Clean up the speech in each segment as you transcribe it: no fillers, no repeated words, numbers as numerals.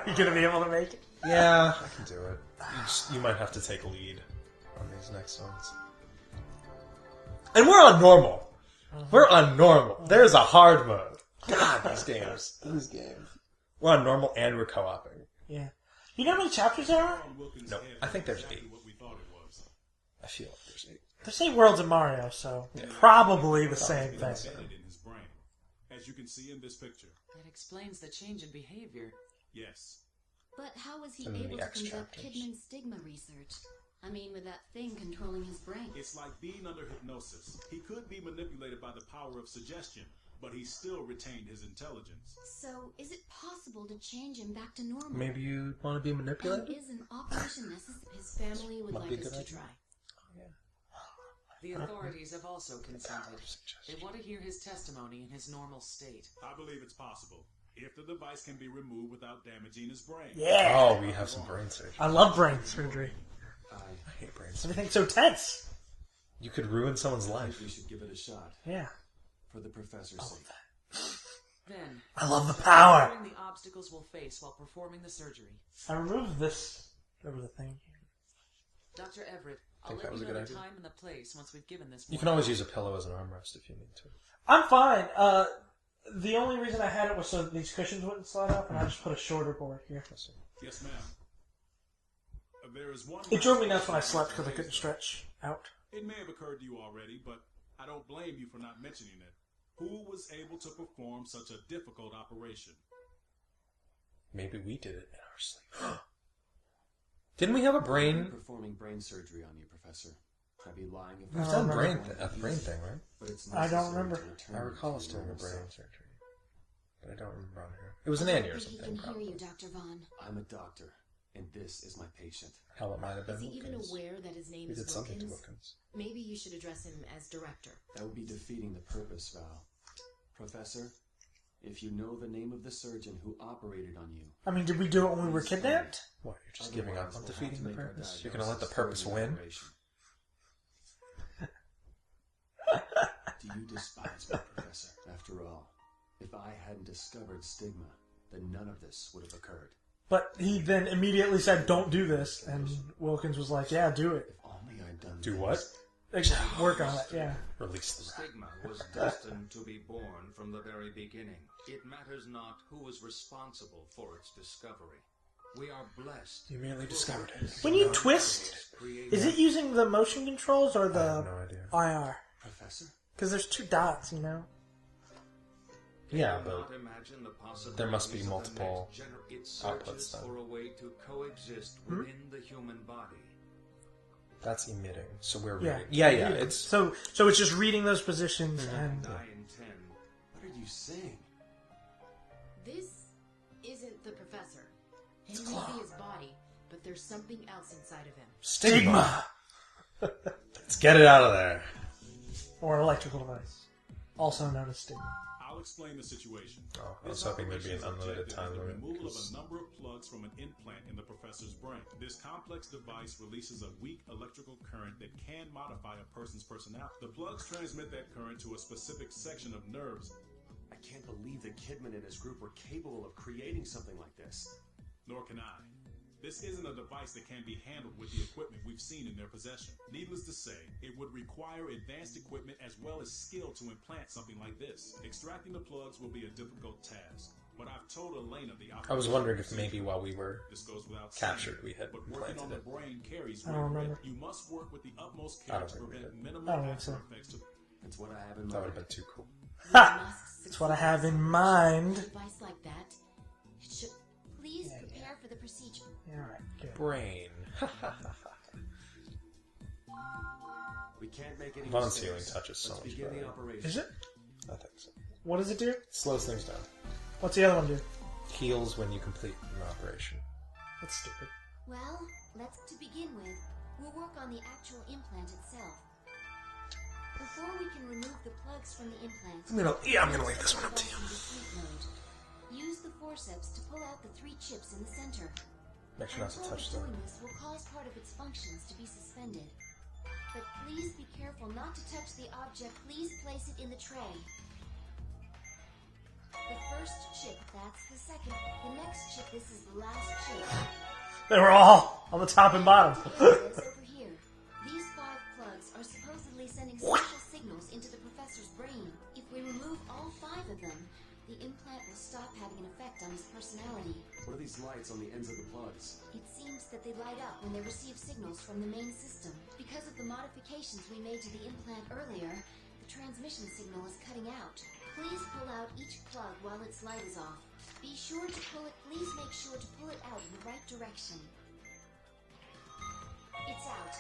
Are you gonna be able to make it? Yeah, I can do it. You might have to take lead on these next ones. And we're on normal. We're on normal. There's a hard mode. God, these games. These games. We're on normal and we're co-oping. Yeah. You know how many chapters there are? No, I think there's 8. I feel like there's 8. There's 8 worlds in Mario, so probably the same thing. As you can see in this picture. That explains the change in behavior. Yes. But how was he And then able the to X conduct chapters. Kidman's stigma research? I mean, with that thing controlling his brain. It's like being under hypnosis. He could be manipulated by the power of suggestion, but he still retained his intelligence. So, is it possible to change him back to normal? Maybe you want to be And manipulated? is an operation necessary? His family would Might be like a us good to idea. try. The authorities have also consented. They want to hear his testimony in his normal state. I believe it's possible, if the device can be removed without damaging his brain. Yeah. Oh, we have some brain surgery. I love brain surgery. I hate brain surgery. Everything's so tense. You could ruin someone's life. We should give it a shot Yeah. for the professor's sake. Then, I love the power. considering the obstacles we'll face while performing the surgery. I removed this over the thing. Dr. Everett, I'll Think let that was you a know good the idea? time and the place once we've given this. You can always use a pillow as an armrest if you need to. I'm fine. The only reason I had it was so these cushions wouldn't slide up, and I just put a shorter board here. Yes, ma'am. There is one. It drove me nuts when I slept because I couldn't stretch out. It may have occurred to you already, but I don't blame you for not mentioning it. Who was able to perform such a difficult operation? Maybe we did it in our sleep. Didn't we have a brain? Performing brain surgery on you, Professor. I'd be lying if We've I done said brain I a brain thing, right? But it's I don't necessary remember. to return I recall to us your doing a normal brain self. surgery, but I don't remember on here. It was an I don't aneurysm think he thing, can hear probably. you, Dr. Vaughn. I'm a doctor, and this is my patient. Hell, it might have been Is he even Wilkins. aware that his name We is did something to Wilkins? Wilkins. Maybe you should address him as director. That would be defeating the purpose, Val. Professor, if you know the name of the surgeon who operated on you, I mean, did we do it when we were kidnapped? What, you're just giving up otherwise on we'll have defeating to the make our purpose? You're gonna let the diagnosis purpose during the win? operation. Do you despise me, Professor? After all, if I hadn't discovered stigma, then none of this would have occurred. But he then immediately said, "Don't do this," and Wilkins was like, "Yeah, do it. If only I'd done Do this. what? Work on it." Yeah. Release the rat. Stigma was destined to be born from the very beginning. It matters not who is responsible for its discovery. We are blessed. You merely discovered it. When you twist, is it using the motion controls or I have the no idea. IR? Professor? Because there's 2 dots, you know. Yeah, Do not but imagine the there must be possibilities of the multiple next It outputs searches then. for a way to coexist within the human body. that's emitting, so we're Yeah. reading. Yeah, it's... So it's just reading those positions and I intend. What are you saying? This isn't the professor. He may be his body, but there's something else inside of him. Stigma! Let's get it out of there. or an electrical device, also known as stigma. I'll explain the situation. Oh, I was hoping there'd be an unlimited time The limit. removal of 'cause- a number of plugs from an implant in the professor's brain. This complex device releases a weak electrical current that can modify a person's personality. The plugs transmit that current to a specific section of nerves. I can't believe that Kidman and his group were capable of creating something like this. Nor can I. This isn't a device that can be handled with the equipment we've seen in their possession. Needless to say, it would require advanced equipment as well as skill to implant something like this. Extracting the plugs will be a difficult task, but I've told Elena the I was wondering if maybe while we were this goes without captured, saying, we had but working on implanted the it. brain carries I don't real remember. risk. You must work with the utmost I care don't to think we prevent did. minimal I don't think so. after effects to That's what I have in That mind. would have been too cool. Ha! That's what I have in A mind. device like that, it should please prepare for the procedure. Alright, good. Brain. We can't make any Vaughn's mistakes. healing touches so Let's much begin the better. operation. Is it? I think so. What does it do? Slows things down. What's the other one do? Heals when you complete an operation. That's stupid. Well, to begin with, we'll work on the actual implant itself. Before we can remove the plugs from the implant, I'm gonna leave this one up to you. use the forceps to pull out the 3 chips in the center. Make sure not to I'm told touch that them. doing this will cause part of its functions to be suspended. But please be careful not to touch the object. Please place it in the tray. The first chip, that's the second. The next chip, this is the last chip. They were all on the top and bottom. Areas over here. These 5 plugs are supposedly sending special signals into the professor's brain. If we remove all 5 of them, the implant will stop having an effect on his personality. What are these lights on the ends of the plugs? It seems that they light up when they receive signals from the main system. Because of the modifications we made to the implant earlier, the transmission signal is cutting out. Please pull out each plug while its light is off. Be sure to pull it. Please make sure to pull it out in the right direction. It's out.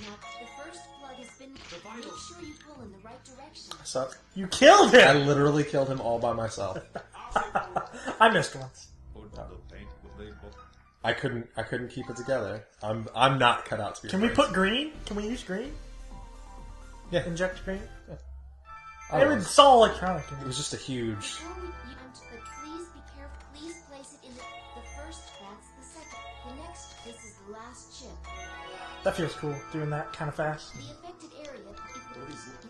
Now, the first plug has been... Make sure you pull in the right direction. Suck. You killed I him! literally killed him all by myself. I missed once. I couldn't keep it together. I'm not cut out to be. Can we put green? Can we use green? Yeah. Inject green? Yeah. Oh, It was all electronic. it was just a huge. Before we... But please be careful. Please place it in the first, that's the second. The next, this is the last chip. That feels cool, doing that kind of fast. The affected area,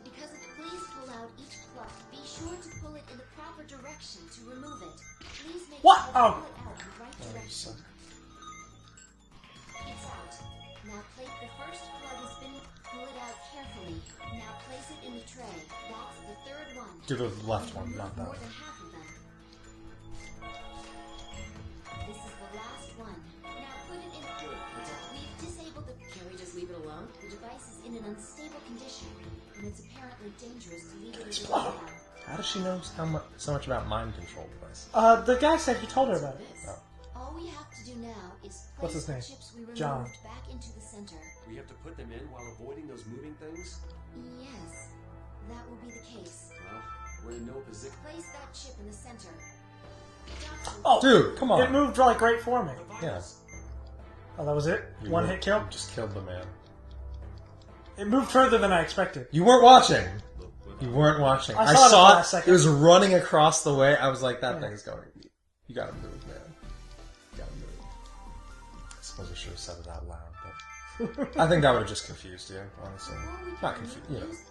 because of please pull out each plug. Be sure to pull it in the proper direction to remove it. Please make What? sure to Oh. pull it out in the right direction. It's out. Now place the first plug has been. Pull it out carefully. Now place it in the tray. That's the third one. Do the left one, Remove not that more one. than half of them. This is the last one. Now put it in. We've disabled the. Can we just leave it alone? The device is in an unstable condition, and it's apparently dangerous to leave it as it is now. How does she know so much about mind control devices? The guy said he told her about it. This. All we have to do now is What's place his name? the chips we removed John. back into the center. We have to put them in while avoiding those moving things? Yes, that will be the case. Well, we're in no position. Place that chip in the center. Doctor, Oh, Dude, come on. it moved like right for me. Yeah. Oh, that was it? You One were- hit kill? You just killed the man. It moved further than I expected. You weren't watching. You weren't watching. I I saw it saw for a it. second. It was running across the way. I was like, that Yeah. thing's going. You gotta move, man. You gotta move. I suppose I should have said it out loud, but I think that would have just confused you, honestly. before we Not can confused, remove you know. these,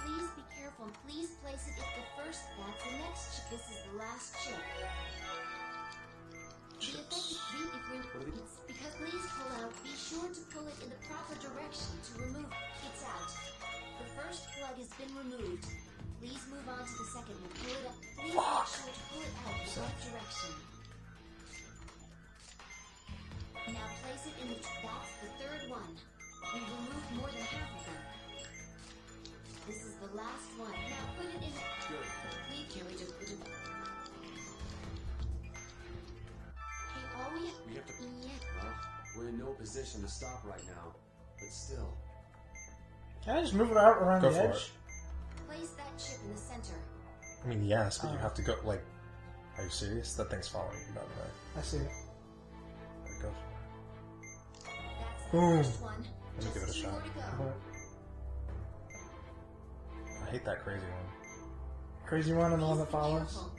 please be careful and please place it if the first, that's the next chip. This is the last chip. The affected beat it's because please pull out. Be sure to pull it in the proper direction to remove. It's out. The first plug has been removed. Please move on to the second one. Pull it up. Please make sure to pull it out in the right direction. Now place it in the. That's the third one. We removed more than half of them. This is the last one. Now put it in. Good. Please, Can we just put it? hey, all we have. We have to. Yeah. Well, we're in no position to stop right now. But still. Can I just move it out around Go the for edge? it. Place that chip in the center. I mean, yes, but you have to go, like... Are you serious? That thing's following you, by the way. I see it. Go That's the Boom. first one. Let me Just give it a 2 shot. more to go. I hate that crazy one. Crazy one and the one Please that be follows. careful.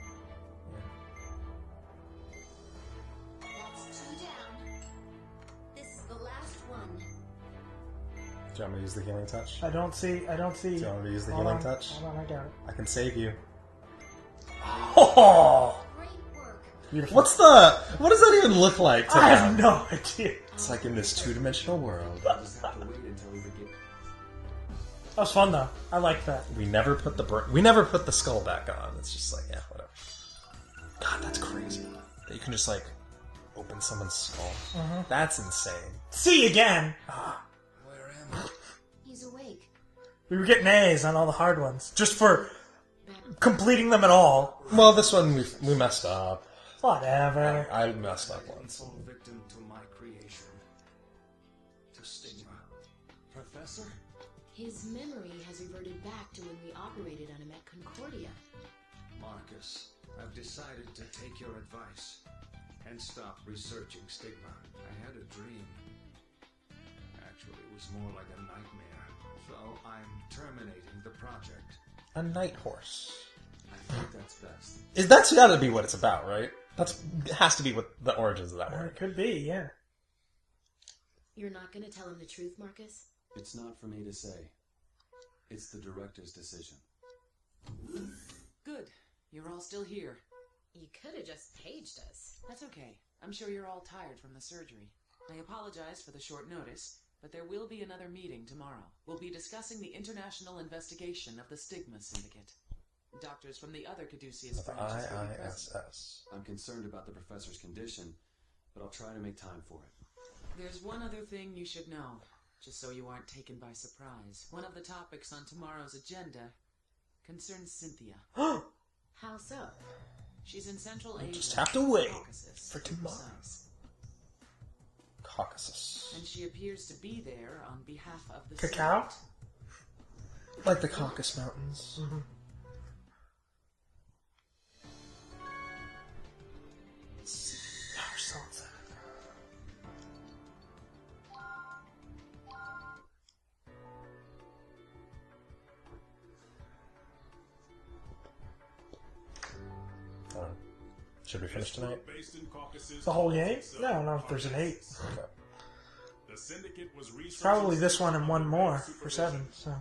That's 2 down. This is the last one. Do you want me to use the healing touch? I don't see. Do you want me to use the Hold healing on, touch? Hold on, I got it. I can save you. Oh! Great work. Beautiful. What does that even look like to I them? have no idea. It's like in this two-dimensional world. We'll just have to wait until we begin. That was fun though. I like that. We never put the skull back on. It's just like, yeah, whatever. God, that's crazy. That you can just like open someone's skull. That's insane. See you again. Where am I? He's awake. We were getting A's on all the hard ones just for completing them at all. Well, this one we messed up. Whatever. I messed up once. Fall victim to my creation. To stigma. Professor? His memory has reverted back to when we operated on him at Concordia. Marcus, I've decided to take your advice and stop researching stigma. I had a dream. Actually, it was more like a nightmare. So I'm terminating the project. A night horse. I think that's best. That's got to be what it's about, right? It has to be what the origins of that Or were. it could be, yeah. You're not going to tell him the truth, Marcus? It's not for me to say. It's the director's decision. Good. You're all still here. You could have just paged us. That's okay. I'm sure you're all tired from the surgery. I apologize for the short notice, but there will be another meeting tomorrow. We'll be discussing the international investigation of the Stigma Syndicate. Doctors from the other Caduceus The branches will be present. IISS. I'm concerned about the professor's condition, but I'll try to make time for it. There's one other thing you should know, just so you aren't taken by surprise. One of the topics on tomorrow's agenda concerns Cynthia. How so? She's in Central Asia. just have to wait Caucasus, for to be tomorrow. precise. Caucasus. And she appears to be there on behalf of the Cacao? Syndicate. Like the Caucasus Mountains. Or something. Should we finish tonight? Based in Caucasus, The whole game? No, I don't know if there's an 8. Okay. The syndicate was researching Probably this one and one more for 7. So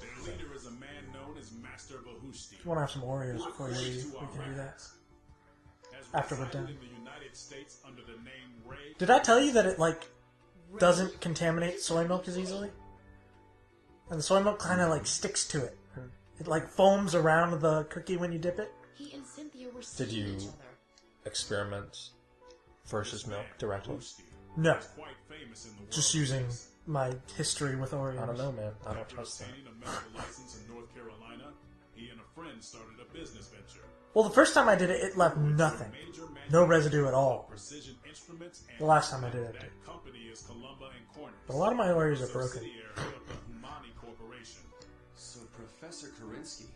Their leader is a man known as Master Vahushti. if you want to have some Oreos before you leave, we can do that. After we're done. In the United States under the name Ray. Did I tell you that it like doesn't contaminate soy milk as easily? And the soy milk kind of like sticks to it. It like foams around the cookie when you dip it. He and Cynthia were Did seeing you each other. experiment versus milk directly? No, Quite famous in the world. just using my history with Oreos. I don't know, man. I don't After trust that. obtaining a medical license in North Carolina, he and a friend started a business venture. Well, the first time I did it, it left nothing. No residue at all. Precision instruments and The last time I did it. that company is Columba and Corners. But a lot of my Oreos are broken. Subsidiary of the Humani Corporation. So Professor Karinsky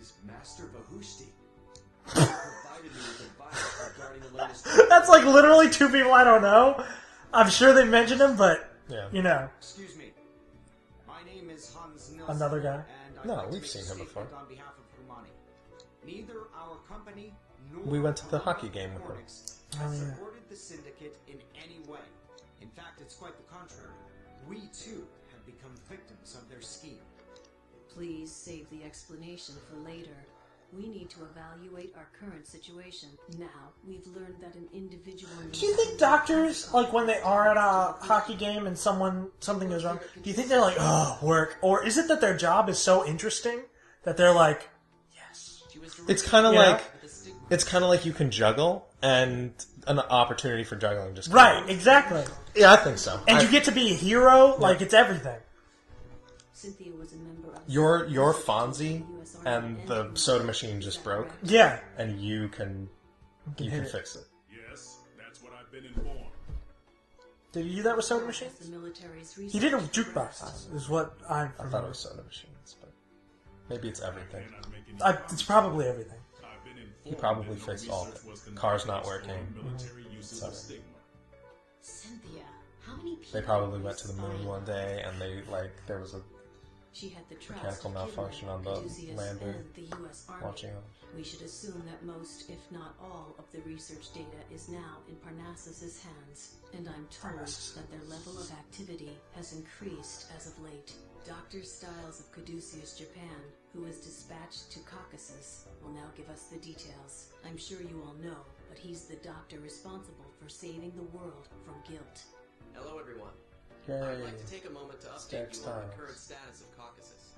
is Master Vahushti. He provided me with advice regarding the latest... That's like literally 2 people I don't know. I'm sure they mentioned him, but Yeah. you know. Excuse me. My name is Hans Nilsson. Another guy? And I'd No, like to we've make seen a him statement before. On behalf of Humani. Neither our company nor We went to the hockey Humani game with him. Hornets Oh, has yeah. supported the syndicate in any way. In fact, it's quite the contrary. We too have become victims of their scheme. Please save the explanation for later. We need to evaluate our current situation. Now, we've learned that an individual... Do you think doctors, like when they are at a hockey game and something goes wrong, do you think they're like, oh, work? Or is it that their job is so interesting that they're like, yes. It's kind of Yeah. like you can juggle, and an opportunity for juggling just Right, exactly. Yeah, I think so. And you get to be a hero, like it's everything. Cynthia was a member of... Your Fonzie and the soda machine just broke, Yeah. and you can hit it. fix it. Yes, that's what I've been informed. Did he do that with soda machines? The military's He did it with jukeboxes, is what I I thought it remember. was soda machines, but maybe it's everything. Cannot make any It's probably everything. I've been informed He probably that no fixed all research of it. was conducted Car's not exploring working. Military uses of stigma. Cynthia, how many people... They probably went to the moon one day, and there was a She had the trust mechanical of malfunction on kidnapping the Caduceus lander and the U.S. Army. watching them. We should assume that most, if not all, of the research data is now in Parnassus's hands, and I'm told that their level of activity has increased as of late. Dr. Stiles of Caduceus, Japan, who was dispatched to Caucasus, will now give us the details. I'm sure you all know, but he's the doctor responsible for saving the world from guilt. Hello, everyone. Yay. I'd like to take a moment to update you on the current status of Caucasus.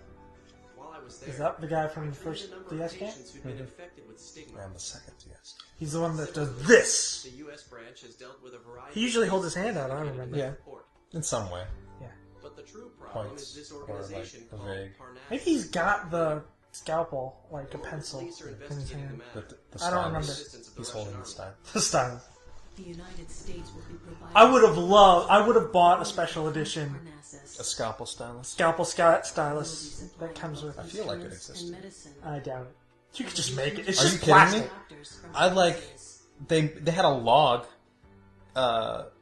While I was there, Is that the guy from I the trained first a number DS of game? patients who'd been infected with stigma. And the second, yes. He's the one that does this. The U.S. branch has dealt with a variety. He usually of holds his cases hand out, I indicated in remember. the Yeah. report. In some way. But the true problem Points, is this or, like, organization a called vague- Parnassus. Maybe he's got the scalpel, like a Local pencil police are in his investigating hand. the matter. The I don't stylus. remember. Assistance of the He's Russian holding the army. style. The style. The United States will be providing... I would have bought a special edition Parnassus. A scalpel stylus. scalpel stylus that comes with. I feel like it Instruments existed. and medicine. I doubt it. You could just make it. It's Are just you kidding plastic. me? Doctors from I like Caduceus. they had a log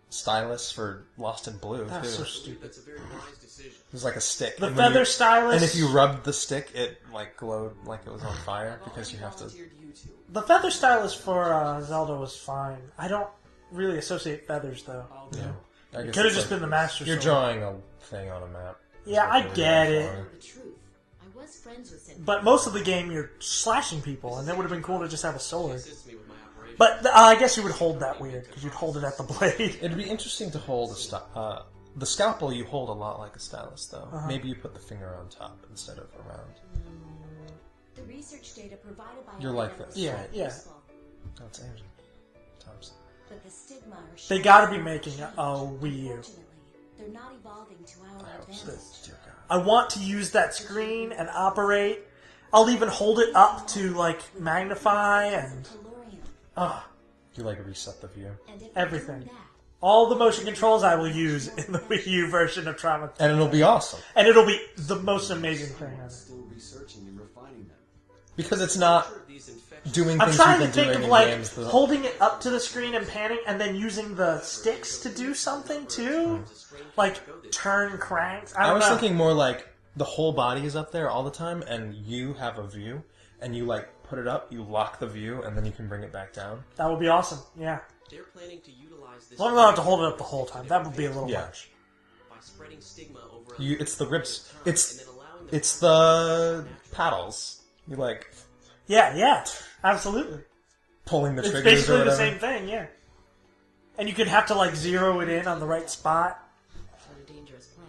stylus for Lost in Blue too. That's so I believe stupid. that's a very wise decision. It was like a stick. The and when feather you- stylus. And if you rubbed the stick, it like glowed like it was on fire I've because you already have to. volunteered you two. The feather stylus for Zelda was fine. I don't really associate feathers though. Yeah. I It guess could have it's just like- been the Master You're Sword. drawing a thing on a map. Yeah, It's I not really get that it. far. The truth. I was friends with Cynthia. But most of the game, you're slashing people, and it would have been cool to just have a She sword. assists me with my operation. But I guess you would hold that weird, because you'd hold it at the blade. It'd be interesting to hold the scalpel. You hold a lot like a stylus, though. Maybe you put the finger on top instead of around. The research data provided by You're like Atlus this. is Yeah, quite yeah. useful, That's Angel Thompson. but the stigma are They showing gotta be no making change. a Wii U. Unfortunately, they're not evolving to our I hope so. advantage. Dear God. I want to use that screen and operate. I'll even hold it up to, like, magnify and... Tellurium. You like reset the view, And if Everything. we do that, All the motion controls I will use in the Wii U version of Trauma. and it'll be awesome And it'll be the most amazing thing ever. Still researching and refining them. because it's not These infections doing I'm things trying to you've been think doing of, in like, games. That, holding it up to the screen and panning, and then using the sticks to do something, too? Like, turn cranks? I I don't was know. thinking more like the whole body is up there all the time, and you have a view, and you like put it up, you lock the view, and then you can bring it back down. That would be awesome, yeah. they're planning to utilize this. As long as I don't have to hold it up the whole time. That would be a little Yeah. much. by spreading stigma over a It's the ribs. and It's then allowing them it's the paddles. You like Yeah, absolutely. pulling the It's triggers or basically whatever. the same thing, yeah. And you could have to, like, zero it in on the right spot. What a dangerous plan.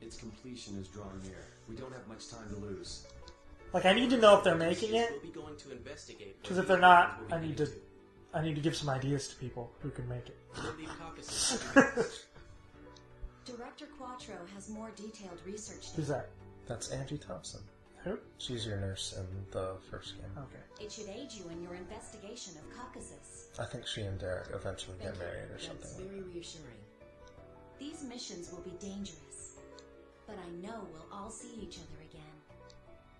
Its completion is drawing near. We don't have much time to lose. Like, I need to know if they're making it, We'll be going to investigate because where if they're these not, weapons will I be need to... headed I need to give some ideas to people who can make it. We'll leave Caucasus. Director Quattro has more detailed research Who's data. that? That's Angie Thompson. Who? She's your nurse in the first game. Okay. It should aid you in your investigation of Caucasus. I think she and Derek eventually get married or That's something. very reassuring. These missions will be dangerous, but I know we'll all see each other again.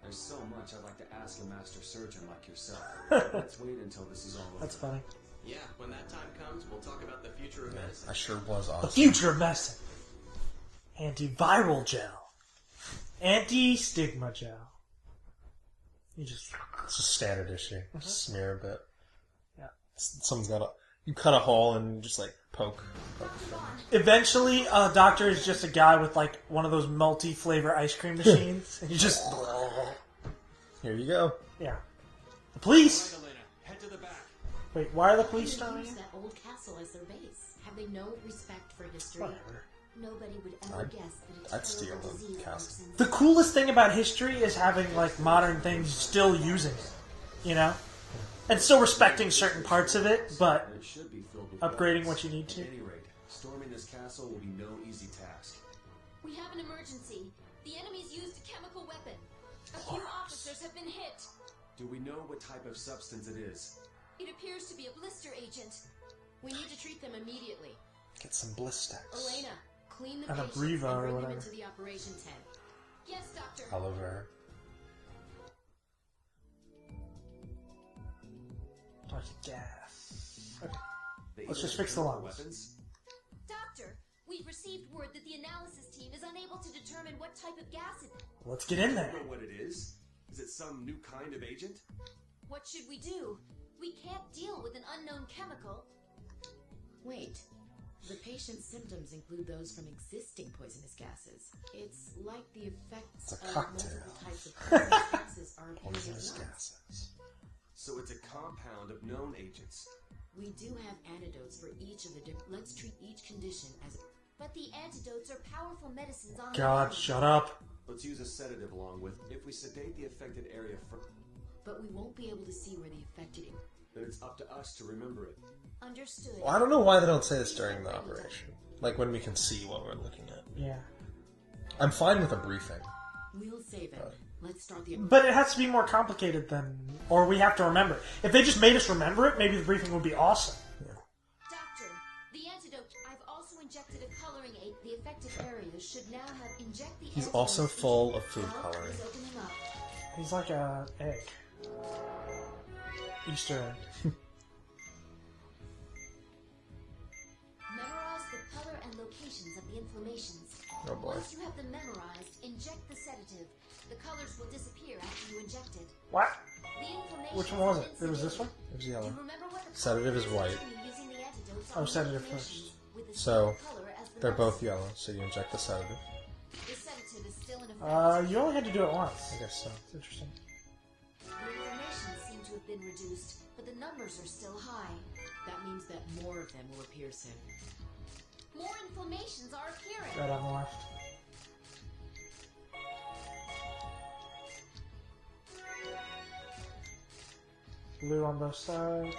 There's so much I'd like to ask a master surgeon like yourself. Let's wait until this is all over. That's funny. Yeah, when that time comes, we'll talk about the future of medicine. I sure was The awesome. future of medicine. Antiviral gel. Anti-stigma gel. You just... It's a standard issue. Just smear a bit. Yeah. Someone's got a... You cut a hole and just like poke. Eventually, a doctor is just a guy with, like, one of those multi-flavor ice cream machines. And you just... Here you go. Yeah. The police! Right, Elena, head to the back. Wait, why are the They police storming? use that old castle as their base. Have they no respect for history? Whatever. Nobody would ever I'd- guess that a I'd steal terrible the disease castle. lurks in The coolest thing about history is having, like, modern things still using it. You know? And still respecting certain parts of it, but And it should be filled with upgrading weapons. what you need to. At any rate, storming this castle will be no easy task. We have an emergency. The enemy's used a chemical weapon. A few officers have been hit. Do we know what type of substance it is? It appears to be a blister agent. We need to treat them immediately. Get some bliss stacks. Elena, clean the And a patients Breva and or bring them whatever. into the operation tent. Yes, doctor. Aloe vera. Toxic gas. Okay. They Let's either just fix the chemical lungs. weapons. Doctor, we've received word that the analysis team is unable to determine what type of gas it is. Let's get in I there. don't know what it is. Is it some new kind of agent? What should we do? We can't deal with an unknown chemical. Wait. The patient's symptoms include those from existing poisonous gases. It's like the effects It's a of cocktail. multiple types of poisonous gases are appearing at Poisonous once. gases. So it's a compound of known agents. We do have antidotes for each of the different. Let's treat each condition as. But the antidotes are powerful medicines on God, their own. shut up. Let's use a sedative along with. If we sedate the affected area first, But we won't be able to see where the affected. then it's up to us to remember it. Understood. Well, I don't know why they don't say this during the operation. Like when we can see what we're looking at. Yeah. I'm fine with a briefing. We'll save it. Let's start the. But it has to be more complicated than... Or we have to remember it. If they just made us remember it, maybe the briefing would be awesome. Doctor, the antidote. I've also injected a coloring aid. The affected areas should now have inject the He's antidote also into- full of food Oh, coloring. he's opening up. He's like a egg. Easter egg. Memorize the color and locations of the inflammations. Oh boy. Once you have them memorized, inject the sedative. The colors will disappear after you inject it. What? The inflammation. Which one was it? It was this one? It was Do yellow. you remember what the Sedative is color white. using the antidotes Oh, on the sedative inflammations with the So, same color as the they're both medicine. yellow, so you inject the sedative. The sedative is still in infected. You only had to do it once. I guess so. It's interesting. The information seemed to have been reduced, but the numbers are still high. That means that more of them will appear soon. More inflammations are appearing. Right on the left. Blue on both sides.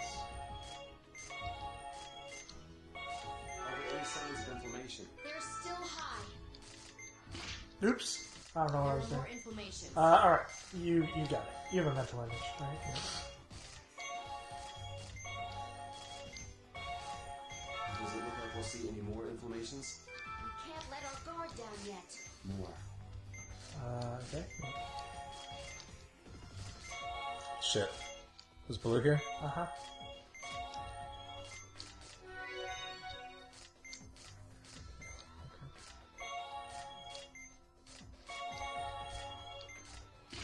Are there any signs of inflammation? They're still high. Oops. I don't know what I There was are doing. more inflammations. Alright. You got it. You have a mental image, right? Yeah. Does it look like we'll see any more inflammations? We can't let our guard down yet. More. Okay. Shit. Was Blue here? Uh-huh.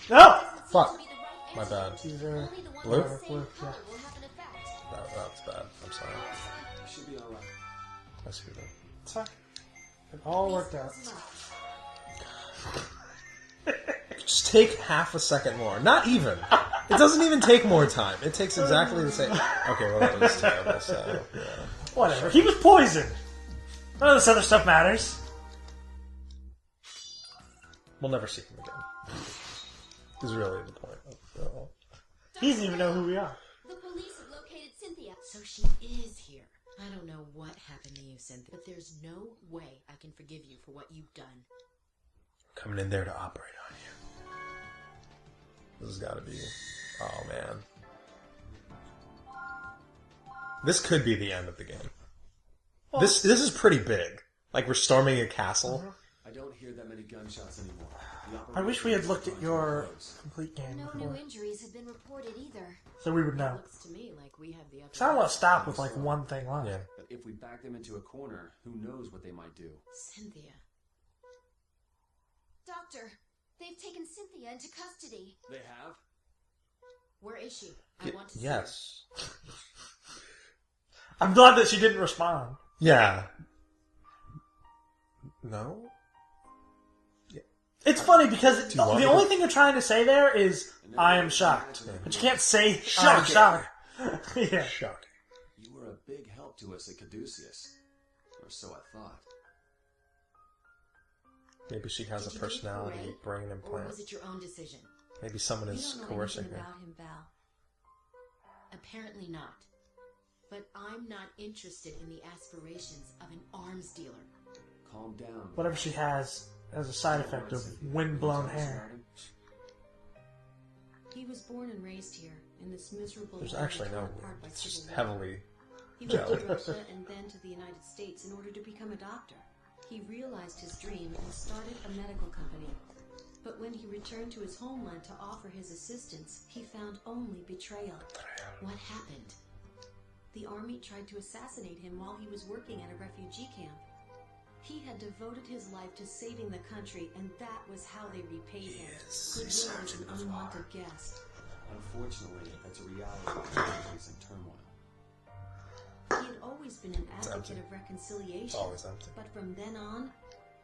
No! Fuck. My bad. These are Only the ones Blue? with the same Blue, color yeah. will have an effect. That's bad. I'm sorry. We should be alright. I see that. It's fine. It all worked out. Just take half a second more. Not even. It doesn't even take more time. It takes exactly the same. Okay, well that was terrible. So yeah. Whatever. He was poisoned. None of this other stuff matters. We'll never see him again. Is really the point of it all. He doesn't even know who we are. The police have located Cynthia. So she is here. I don't know what happened to you, Cynthia, but there's no way I can forgive you for what you've done. Coming in there to operate on you. This has got to be. Oh man. This could be the end of the game. Well, This is pretty big. Like we're storming a castle. I don't hear that many gunshots anymore. I wish we had looked at your complete game No before, new injuries have been reported either. so we would know. Looks to me like we have the upper So I don't want to stop with like one thing left. Yeah. But if we back them into a corner, who knows what they might do? Cynthia. Doctor, they've taken Cynthia into custody. They have? Where is she? I want to see Yes. I'm glad that she didn't respond. Yeah. No. It's funny because you want the me only to- thing you're trying to say there is "I am shocked," but you can't say "I'm shocked." Yeah. Shocking. You were a big help to us at Caduceus. Or so I thought. Maybe she has Did a you do it personality for Ray, brain Or implant. was it your own decision? Maybe someone You is don't know coercing anything her. about him, Val. Apparently not. But I'm not interested in the aspirations of an arms dealer. Calm down. Whatever she has as a side effect of wind-blown hair. He was born and raised here in this miserable. There's world actually no. torn apart by It's civil just war. heavily. He went jelly. to Russia and then to the United States in order to become a doctor. He realized his dream and started a medical company. But when he returned to his homeland to offer his assistance, he found only betrayal. What happened? The army tried to assassinate him while he was working at a refugee camp. He had devoted his life to saving the country, and that was how they repaid him. Goodwill was an unwanted guest. Unfortunately, that's a reality of countries in turmoil. He had always been an advocate of reconciliation. It's always empty. But from then on,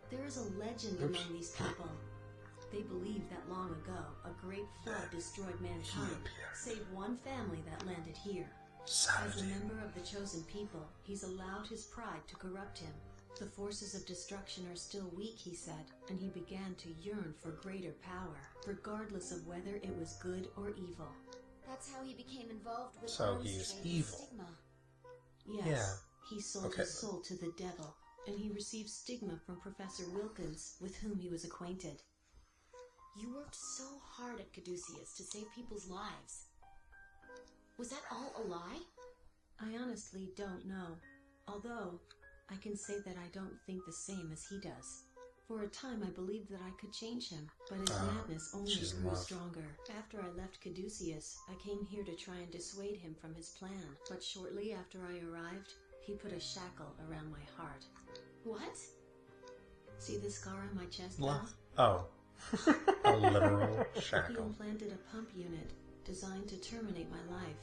there is a legend among these people. They believe that long ago, a great flood destroyed mankind, save one family that landed here. As a member of the chosen people, he's allowed his pride to corrupt him. The forces of destruction are still weak, he said, and he began to yearn for greater power, regardless of whether it was good or evil. That's how he became involved with So arms he's trade and evil. Stigma. Yes, Yeah. he sold Okay. his soul to the devil, and he received stigma from Professor Wilkins, with whom he was acquainted. You worked so hard at Caduceus to save people's lives. Was that all a lie? I honestly don't know, although I can say that I don't think the same as he does. For a time I believed that I could change him, but his madness only she's in grew love. stronger. After I left Caduceus, I came here to try and dissuade him from his plan, but shortly after I arrived, he put a shackle around my heart. What? See this scar on my chest, Love. Val? Oh. A literal He shackle. implanted a pump unit designed to terminate my life.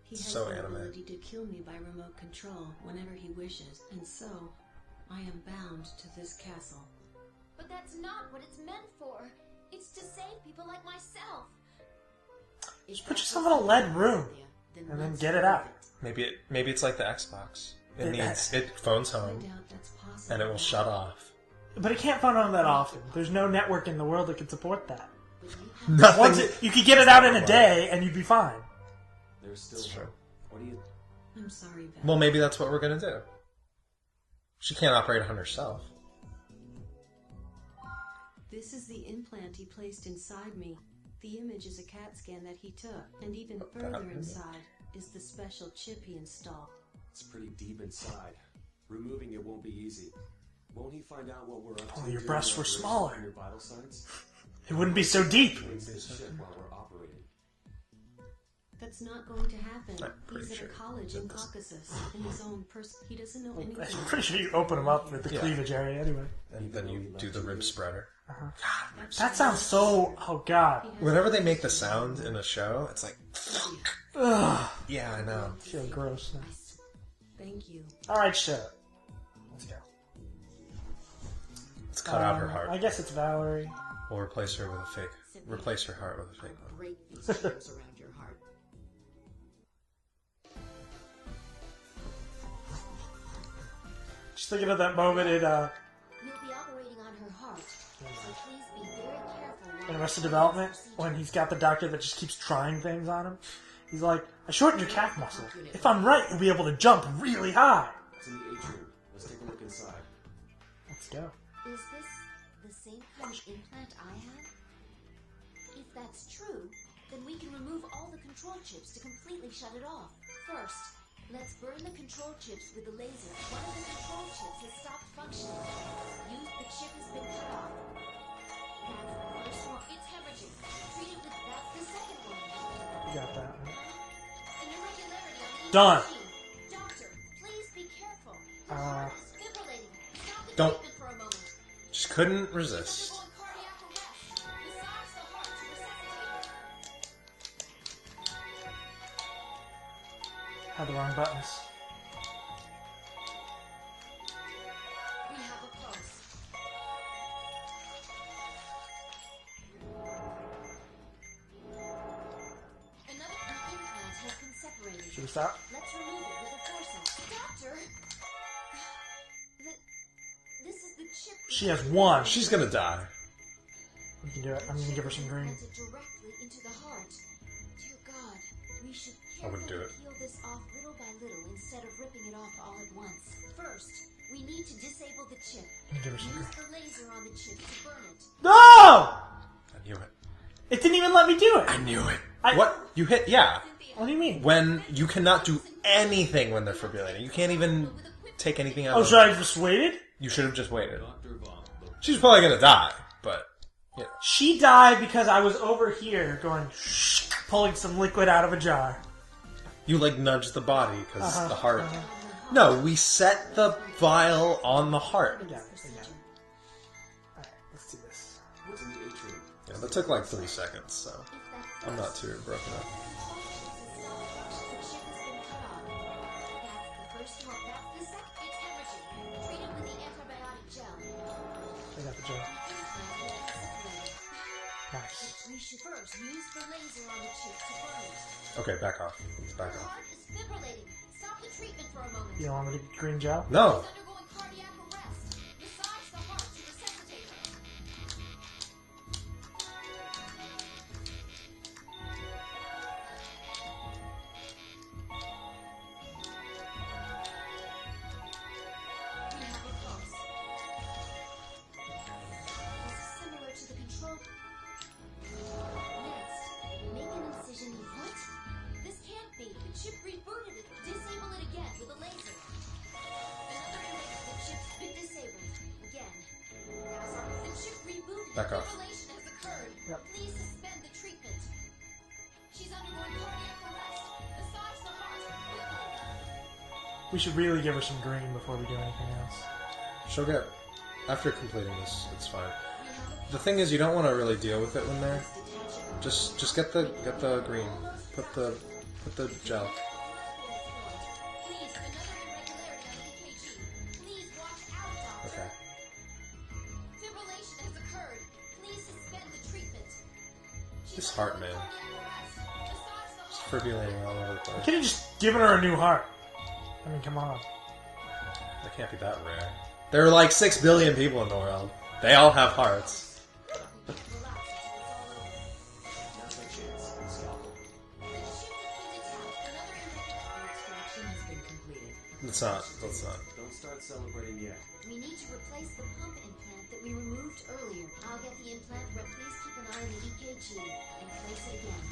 He has So the anime. ability to kill me by remote control whenever he wishes, and so I am bound to this castle. But That's not what it's meant for. It's to save people like myself. Just put yourself in a lead room and then get it out. Maybe it's like the Xbox. It phones home and it will shut off. But it can't phone on that often. There's no network in the world that can support that. Nothing. You could get it out in a day and you'd be fine. There's still It's true. What do you... I'm sorry, Beth. Well, maybe that's what we're gonna do. She can't operate on herself. This is the implant he placed inside me. The image is a CAT scan that he took, and even further inside is the special chip he installed. It's pretty deep inside. Removing it won't be easy. Won't he find out what we're up to? Oh, your during breasts were operation smaller. on Your vital signs? It wouldn't be so deep. Waste the ship while we're operating. That's not going to happen. I'm pretty He's sure at a college in Caucasus, in his own person. He doesn't know anything. I'm pretty sure you open them up with the cleavage area anyway. And then you do the rib spreader. That sounds so... Oh, God. Whenever they make the sound in a show, it's like... Ugh. Yeah, I know. I feel gross. Thank you. Alright, shut up. Let's go. Let's cut out her heart. I guess it's Valerie. We'll replace her with a fake. Replace her heart with a fake one. Break these chains around your heart. Just thinking of that moment in We'll be operating on her heart, so please be very careful. in Arrested Development when he's got the doctor that just keeps trying things on him. He's like, I shortened your calf muscle. If I'm right, you'll be able to jump really high. It's in the atrium. Let's take a look inside. Let's go. Is this the same kind of implant I have? If that's true, then we can remove all the control chips to completely shut it off. First, let's burn the control chips with the laser. One of the control chips has stopped functioning. The chip has been cut off. That's the first one. It's hemorrhaging. Treat it with... That's the second one. You got that. Right? An irregularity on the Done. ECG. Doctor, please be careful. Your Uh, heart is fibrillating. Stop the Don't. treatment for a moment. Just couldn't resist. Undergoing cardiac arrest. Massage the heart to resuscitate her. Had the wrong buttons. We have a pulse. Another implant has been separated. Should we stop? Let's remove it with a forceps. Doctor! This is the chip. She has one. She's gonna die. We can do it. I'm gonna give her some green. Implanted directly into the heart. Dear God, we should I wouldn't do carefully it. peel this off little by little instead of ripping it off all at once. First, we need to disable the chip. I'm gonna give her some Use green. the laser on the chip to burn it. No! I knew it. It didn't even let me do it. I knew it. What? You hit? Yeah. What do you mean? When you cannot do anything when they're fibrillating. You can't even take anything out Oh, of should I have just waited? You should have just waited. Dr. Vaughn, look. She's probably gonna die, but... Yeah. She died because I was over here going, shh, pulling some liquid out of a jar. You, like, nudged the body, because the heart... No, we set the vial on the heart. I got it. Alright, let's do this. What's in the atrium? Yeah, that took like 3 seconds, so... I'm not too broken up. The chip has been cut off. That's the first one. That's the second. It's hemorrhaging. Treat it with the antibiotic gel. I got the jar. The implant has been separated. Nice. We should first use the laser on the chip to burn it. Okay, back off. Back Her off. heart is fibrillating. Stop the treatment for a moment. You don't want me to get green gel? No! She's undergoing cardiac arrest. Massage the heart to resuscitate her. We have a pulse. This is similar to the control. Next, make an incision in what? This can't be. The chip rebooted it. Disable it again with a laser. Another image. The chip's been disabled. Again. Now, sorry. The chip rebooted. Back off. Fibrillation has occurred. Yep. Please suspend the treatment. She's undergoing cardiac arrest. Massage the heart. Quickly. We should really give her some green before we do anything else. She'll get... After completing this, it's fine. The thing is, you don't want to really deal with it when they're... Just get the green. Put the gel. Please, another irregularity on the EKG. Please watch out, doctor. Okay. Fibrillation has This heart, man. Just fibrillating all over the place. Could have just given her a new heart. I mean, come on. That can't be that rare. There are like 6 billion people in the world. They all have hearts. Let's not. Don't start celebrating yet. We need to replace the pump implant that we removed earlier. I'll get the implant, but please keep an eye on the EKG and place it again.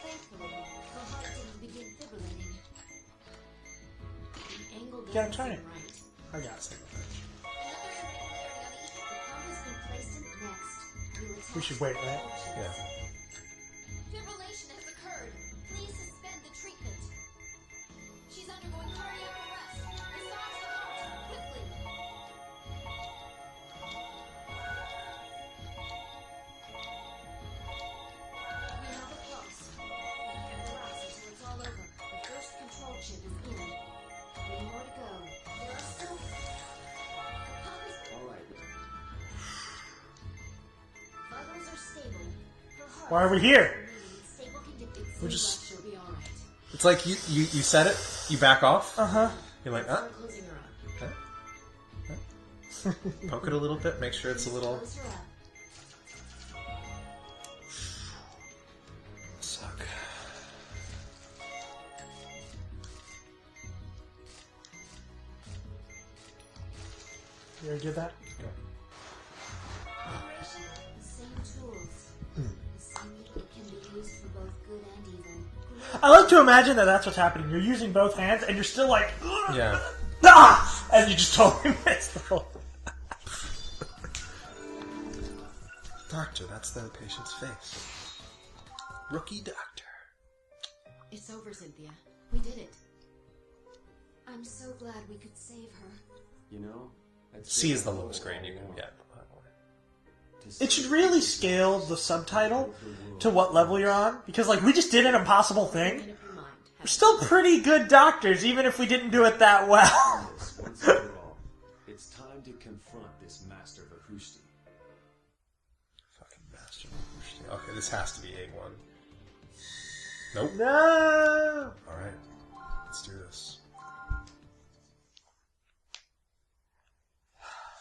Thankfully, the heart didn't begin fibrillating. The angle Gotta doesn't turn seem it. right. I got it. The pump has been placed in next. We'll attach We should wait, right? Yeah. Fibrillation has occurred. Please suspend the treatment. She's undergoing cardiac arrest. Massage the heart, quickly. We have a pulse. We can't relax until it's all over. The first control chip is in. 3 more to go. There are still... The pump is... All right. Vitals are stable. Her heart Why are we here? is in stable condition. We're just. She'll be all right. It's like you set it, you back off. Uh-huh. You're like, Start closing her up. poke it a little bit, make sure it's a little. Close her up. Suck. You already did that? Operation. The same tools. The same needle can be used for both good and evil. I like to imagine that that's what's happening. You're using both hands, and you're still like, Yeah. ah! And you just totally missed the whole. Doctor, that's the patient's face. Rookie doctor. It's over, Cynthia. We did it. I'm so glad we could save her. You know, I'd C say is the hello lowest grade you all can along. get. To It should save really the scale patients the subtitle of the world. to what level you're on, because like we just did an impossible thing. Make up your mind. We're still pretty good doctors, even if we didn't do it that well. Yes, once and for all, it's time to confront this master Vahushti. Fucking bastard. Okay, this has to be A1. Nope. No. Alright. Let's do this.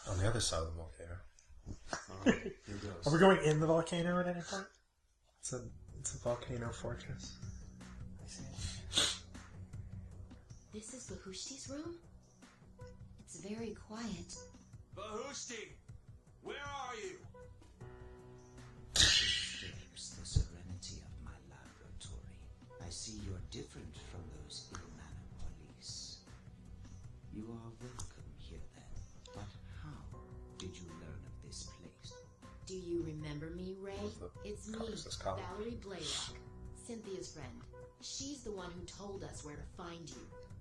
On the other side of the volcano. Alright, here goes. Are we going in the volcano at any point? It's a volcano fortress. This is Vahushti's room? It's very quiet. Vahushti, where are you? Disturbs the serenity of my laboratory. I see you're different from those ill-mannered police. You are welcome here then. But how did you learn of this place? Do you remember me, Ray? It's me, Caucasus column. Valerie Blaylock, Cynthia's friend. She's the one who told us where to find you.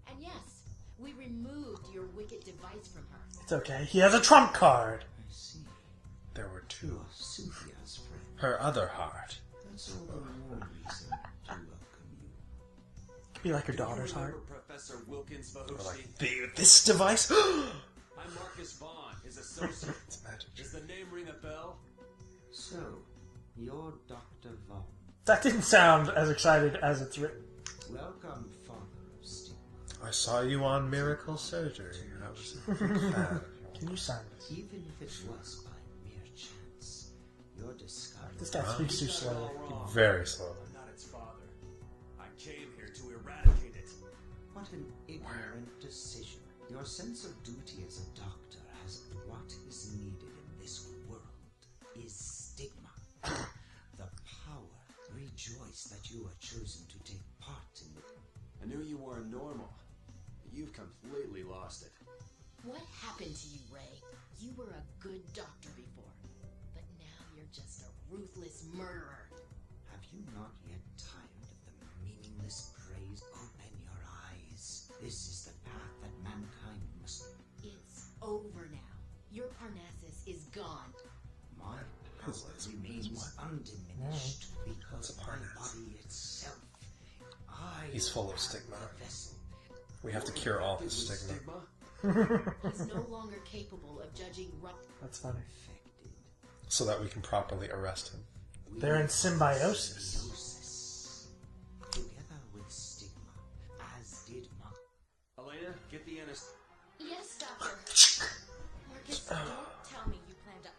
And yes, we removed your wicked device from her. It's okay. He has a trump card. I see. There were two. You are Cynthia's friend. Her other heart. That's all the more reason to welcome you. Could be like her daughter's Do you heart. remember Professor Wilkins Or Vahushti? like, this device? I'm Marcus Vaughn, his associate. It's magic. Does the name ring a bell? So, you're Dr. Vaughn. That didn't sound as excited as it's written. Welcome, Father of Stigma. I saw you on Miracle Surgery. I was a big fan of yours. Can you sign this? Even if it was by mere chance, your discovery... This guy speaks too slowly. Wrong. Very slowly. I'm not its father. I came here to eradicate it. What an ignorant decision. Your sense of duty as a doctor has what is needed in this world is stigma. The power. Rejoice that you are chosen to take part in it. I knew you weren't normal. You've completely lost it. What happened to you, Ray? You were a good doctor before, but now you're just a ruthless murderer. Have you not yet tired of the meaningless praise? Open your eyes. This is the path that mankind must... It's over now. Your Parnassus is gone. My His power laser remains is what? undiminished because That's a my Parnassus. body itself. I He's full of am stigma. the vessel. We have to cure all his With stigma. He's no longer capable of judging That's funny. Affected. So that we can properly arrest him. They're in symbiosis. Together with Stigma, as did Monk. Elena, get the anesthesia. Yes, Doctor. Marcus, don't tell me you planned to...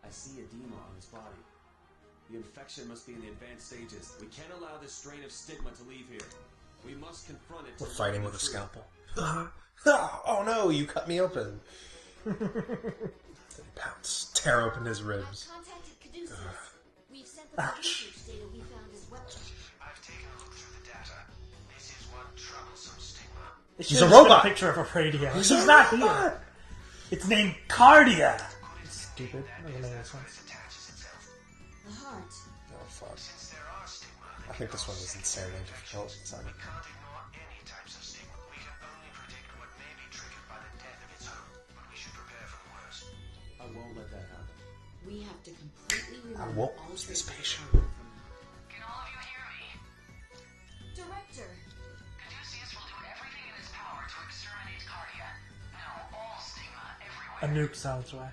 I see edema on his body. The infection must be in the advanced stages. We can't allow this strain of Stigma to leave here. We must confront it. We're fighting with a scalpel. Oh no, you cut me open. Pounce. Tear open his ribs. I've contacted Caduceus. We've sent them the research data we found as well. I've taken a look through the data. This is one troublesome Stigma. It He's should a have just been robot. A picture of a radio. He's He's a not robot. here. It's named Cardia. It's stupid. Doesn't make any sense. The heart. Oh fuck. I think this one is insanely difficult. Simon. Any types of Stigma. We can only predict what may be triggered by the death of its home, but we should prepare for the worst. I won't let that happen. We have to completely I remove won't all lose this traces patient. of power from them. Can all of you hear me? Director. Caduceus will do everything in his power to exterminate Cardia. No, all Stigma, everywhere. A nuke sounds away.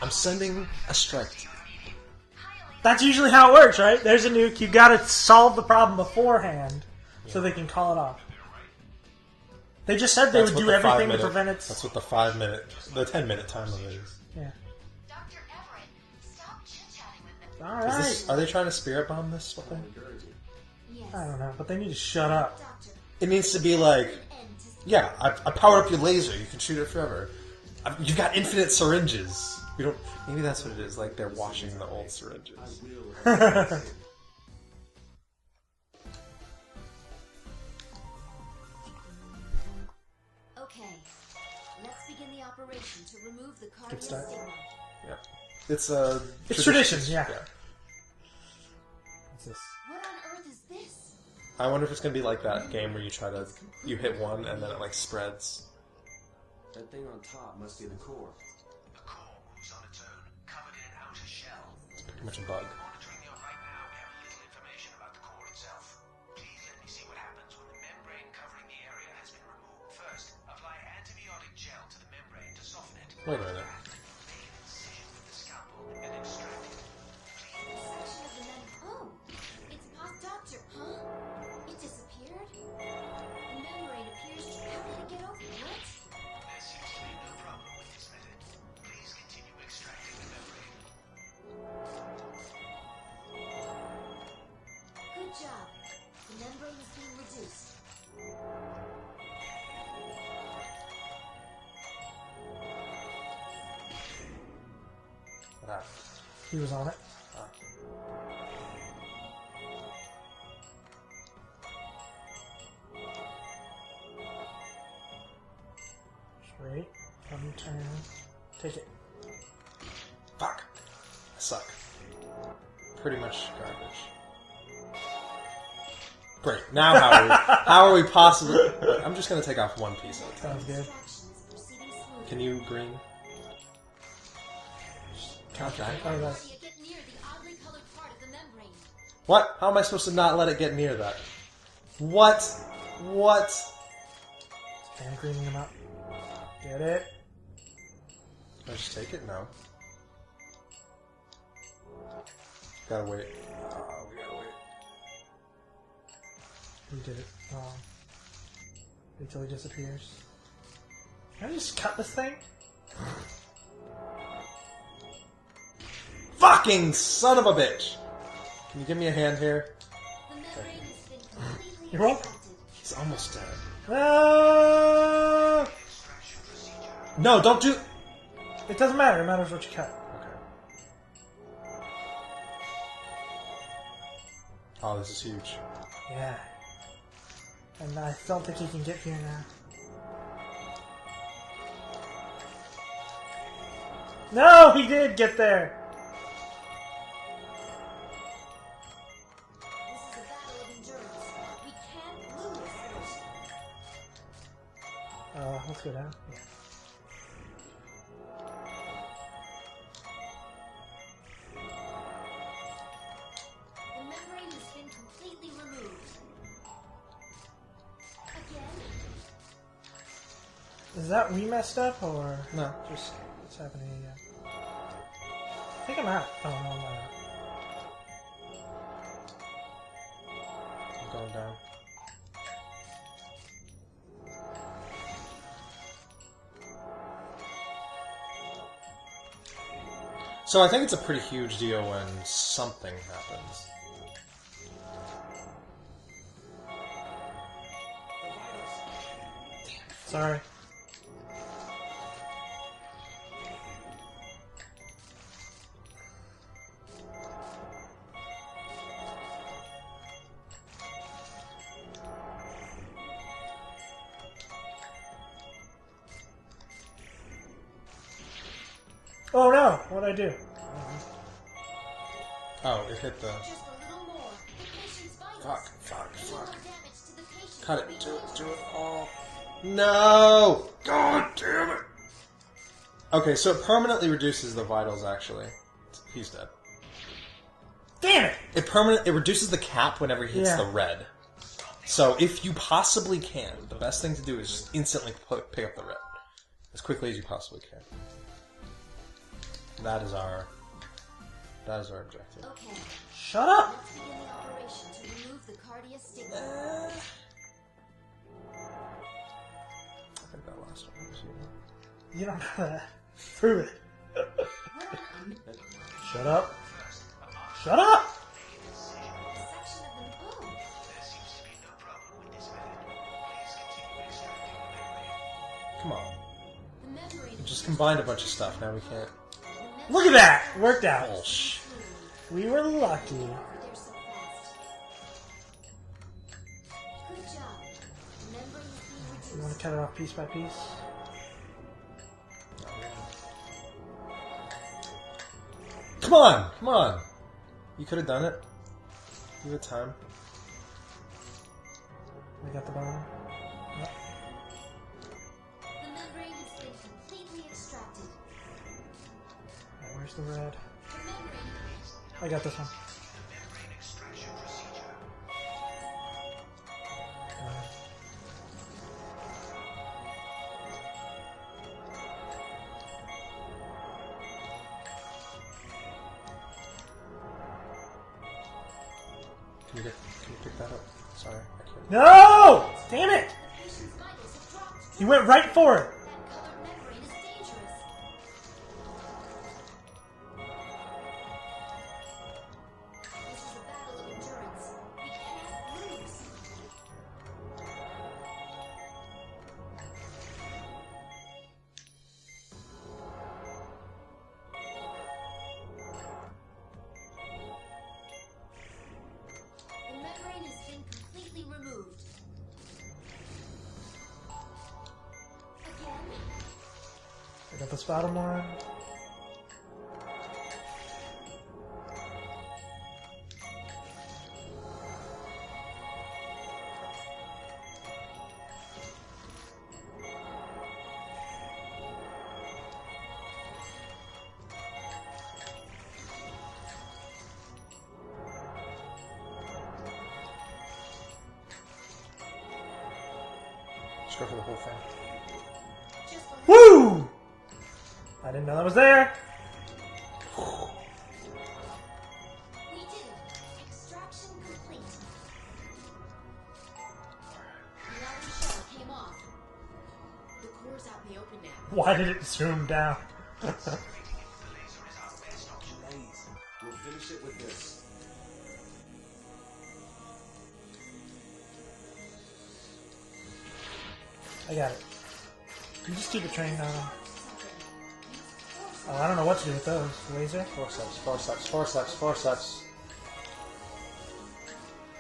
I'm sending a strike. That's usually how it works, right? There's a nuke. You gotta solve the problem beforehand so they can call it off. They just said they would do everything to prevent it. That's what the 10-minute time limit is. Yeah. Dr. Everett, stop chit-chatting with them. Alright. Are they trying to spirit bomb this? What Yes. I don't know, but they need to shut up. Doctor, It needs to be like, yeah, I powered up your laser. You can shoot it forever. You've got infinite syringes. We don't. Maybe that's what it is. Like they're washing the old syringes. okay. Let's begin the operation to remove the Cardia Good start. Stigma. Yeah. It's It's tradition, yeah. What's this? What on earth is this? I wonder if it's gonna be like that game where you hit one and then it like spreads. That thing on top must be the core. The core moves on its own, covered in an outer shell. It's pretty much a bug. Monitoring the right now, we have little information about the core itself. Please let me see what happens when the membrane covering the area has been removed. First, apply antibiotic gel to the membrane to soften it. Wait a minute. Make an incision with the scalpel and extract it. Section of the oh, it's past Doctor, huh? It disappeared? The membrane appears to... How did it get over? What? There seems to be no problem with this method. Please continue extracting the membrane. Good job. The membrane is being reduced. What happened? He was on it. Straight. Come turn. Take it. Fuck. I suck. Pretty much garbage. Great. Now how are we possibly? I'm just gonna take off one piece of it. Sounds good. Extraction is proceeding smoothly. Can you green? Count that. Oh, How that's... do you get near the oddly colored part of the membrane? What? How am I supposed to not let it get near that? What? What? And greening him up. Get it? Can I just take it? No. Gotta wait. We gotta wait. We did it. Wait till he disappears. Can I just cut this thing? Fucking son of a bitch! Can you give me a hand here? The membrane has been completely You're welcome. extracted. He's almost dead. Ah! No, don't do. It doesn't matter. It matters what you cut. Okay. Oh, this is huge. Yeah. And I don't think he can get here now. No, he did get there. This is a battle of endurance. We can't lose. Let's go down. Yeah. The membrane has been completely removed. Again? Is that we messed up or No. just what's happening again? think I'm out. Oh, no, I'm not out. I'm going down. So I think it's a pretty huge deal when something happens. Sorry. Oh no! What'd I do? Oh, it hit the... Just a little more. The patient's vitals. Fuck. Any more damage to the patient Cut will be it. dangerous. Do it all. No! God damn it! Okay, so it permanently reduces the vitals, actually. He's dead. Damn it! It reduces the cap whenever he hits the red. So if you possibly can, the best thing to do is just instantly pick up the red. As quickly as you possibly can. That is our objective. Okay. Shut up! Let's begin the operation to remove the cardia stigma. I think that last one was you. You don't know that. Prove it. Shut up. Shut up! Come on. We just combined a bunch of stuff, now we can't... Look at that! Worked out. Oh, shh. We were lucky. Good job. Membrane is being reduced. You want to cut it off piece by piece? Come on! Come on! You could have done it. You had time. We got the bottom. Yep. The membrane has been completely extracted. Right, where's the red? The membrane. I got this one. Can you pick that up? Sorry, I can't. No! Damn it! He went right for it. That colored membrane is dangerous. This is a battle of endurance. We can't lose. The membrane has been completely removed. Again? I got this bottom one. Just go for the whole thing. Woo! I didn't know that was there. We did it. Extraction complete. The outer shell came off. The core's out in the open now. Why did it zoom down? We'll finish it with this. I got it. You just keep it trained on. Oh, I don't know what to do with those. Laser? Forceps, forceps, forceps, forceps.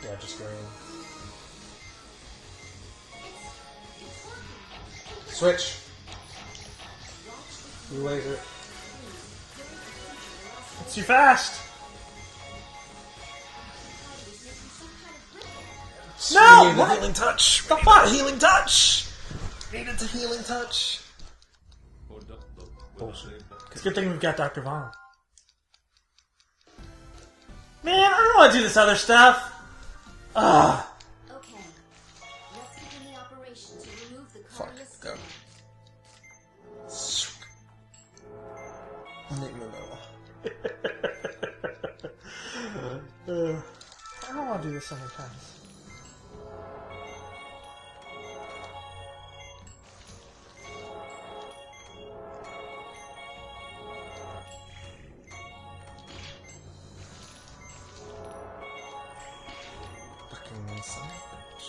Yeah, just green. Switch. Blue laser. It's too fast! No! We need a What? healing touch. The fuck? Healing touch. Needed a healing touch. Bullshit. It's a good thing we've got Dr. Vaughn. Man, I don't want to do this other stuff. Ugh. Okay. Let's begin the operation to remove the Fuck, cardia go. stigma. Nick in the middle. do this so many times. Fucking son of a bitch.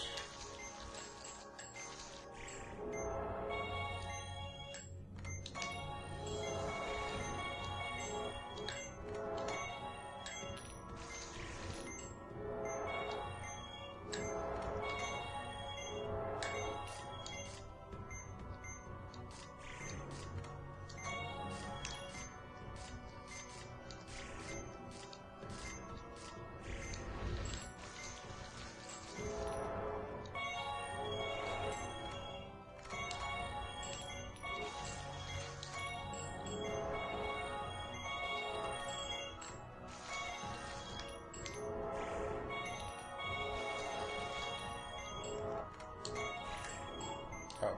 Oh.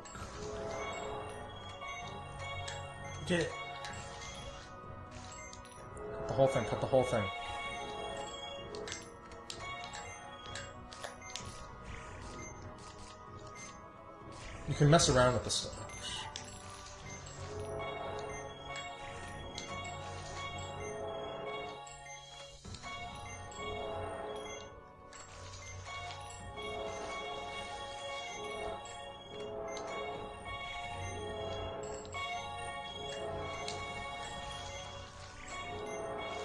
Get it. Cut the whole thing, cut the whole thing. You can mess around with the stuff.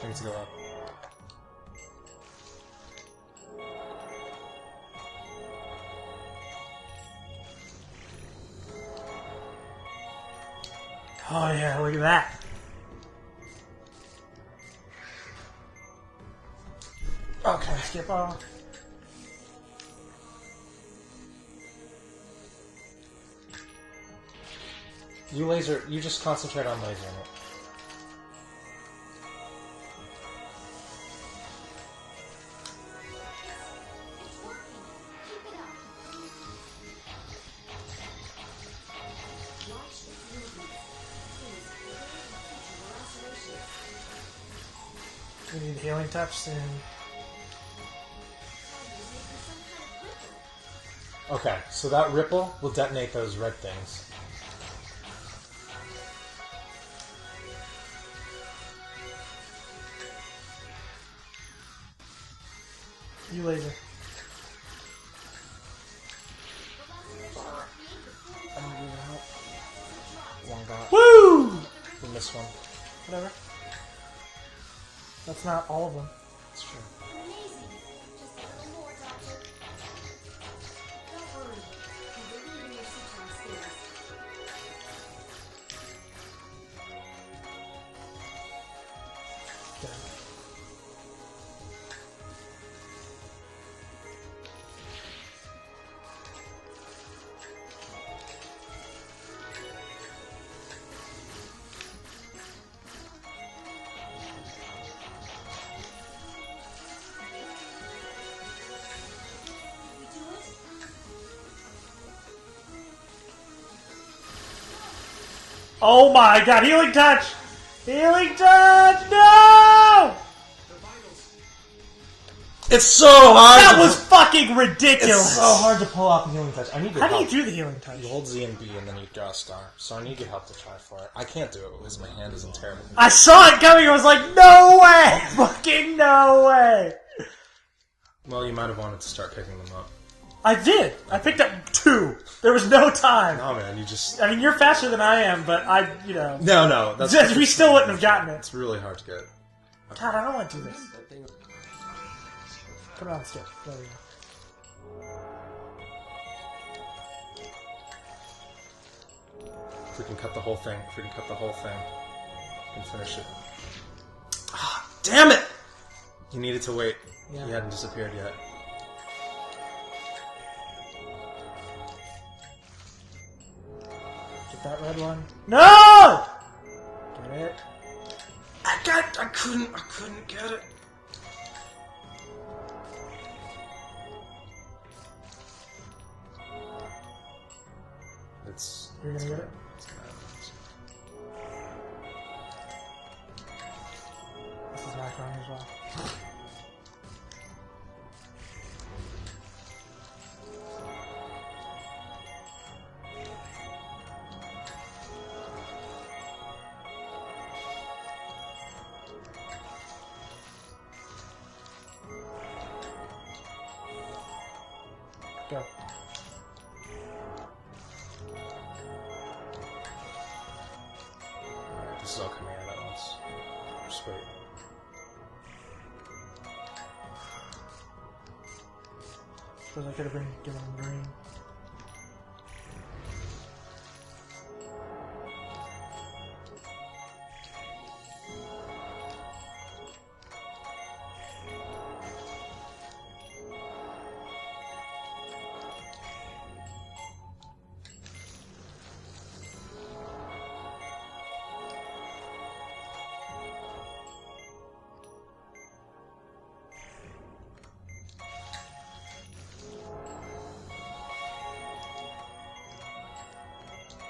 I need to go up. Oh yeah, look at that. Okay, skip off. You just concentrate on lasering it. We need healing touch soon. Okay, so that ripple will detonate those red things. You laser. I'm gonna do that. One got. Woo! We missed one. Whatever. That's not all of them. That's true. Amazing. Just a little more, Doctor. Don't worry. You believe in your suturing skills. Get it. Oh my god, healing touch! Healing touch! No! It's so hard! That was fucking ridiculous! It's so hard to pull off a healing touch. I need your How do help. you do the healing touch? You hold Z and B and then you draw a star. So I need your help to try for it. I can't do it because my hand is in terrible condition. I saw it coming, I was like, no way! Fucking no way! Well, you might have wanted to start picking them up. I did! I picked up 2. There was no time. No, man, you just... I mean, you're faster than I am, but I, you know... No, that's... we still wouldn't have gotten it. It's really hard to get. God, I don't want to do this. Put it on skip. There we go. Freaking cut the whole thing. Freaking cut the whole thing. And finish it. Ah, damn it! You needed to wait. Yeah. He hadn't disappeared yet. Get that red one. No! Get it. I couldn't get it. It's... You're gonna get it? It's gonna This is not going as well. Go. Alright, this is all coming out at once. Just wait. Suppose I could have been given him green.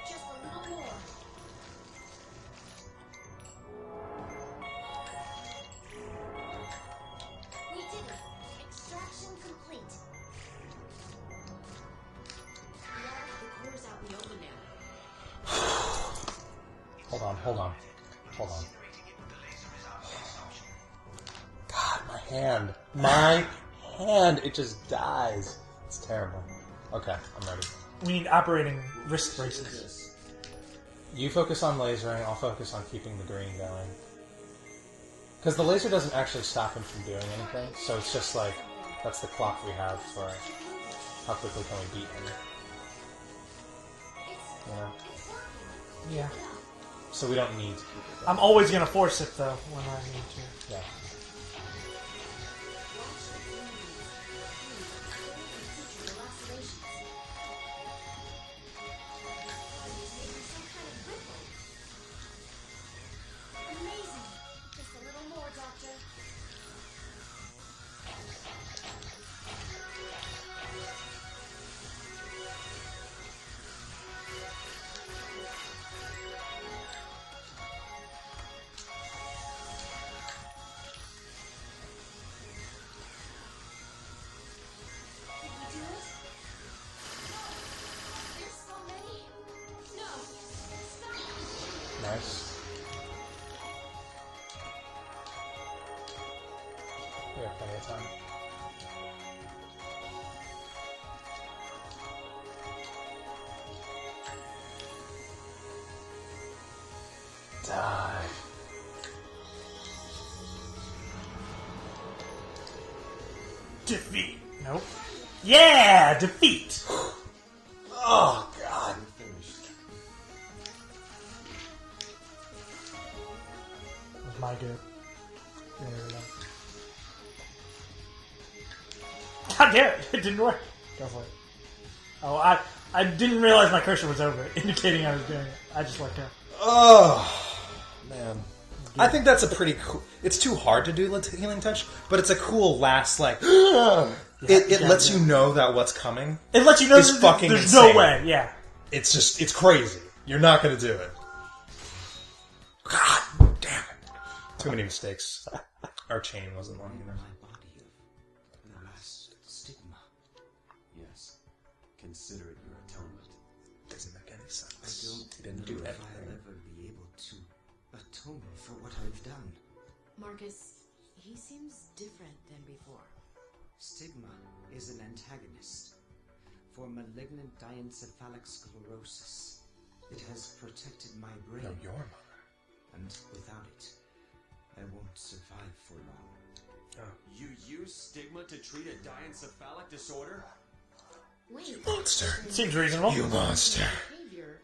Just a little more. We did it. Extraction complete. Yeah, the core's out in the open now. Hold on. God, my hand. My hand. It just dies. It's terrible. Okay, I'm ready. We need operating wrist braces. You focus on lasering, I'll focus on keeping the green going. Because the laser doesn't actually stop him from doing anything, so it's just like, that's the clock we have for how quickly can we beat him. You know? Yeah. So we don't need to keep it going. I'm always gonna force it though when I need to. Yeah. Amazing. Just a little more, Doctor. Did we do it? There's so many. No. Stop. Nice. We have plenty of time. Die. Defeat. Nope. Yeah! Defeat! Oh, God. That was my good. There we go. God damn it! It didn't work. Go for it. Oh, I didn't realize my cursor was over, indicating I was doing it. I just let go. Oh, man. I think that's a pretty cool... It's too hard to do Healing Touch, but it's a cool last, like... It lets you know that what's coming. It lets you know is fucking there's insane. no way, yeah. It's just... It's crazy. You're not going to do it. God damn it. Too many mistakes. Our chain wasn't long enough. My body of the last stigma. Yes. Consider it your atonement. Doesn't make any sense. I don't You didn't do know if anything. I'll ever be able to atone for what I've done. Marcus, he seems different than before. Stigma is an antagonist for malignant diencephalic sclerosis. It has protected my brain. No, your mother. And without it, I won't survive for long. Oh. You use stigma to treat a diencephalic disorder? Wait. Monster. Seems reasonable. You monster. Behavior,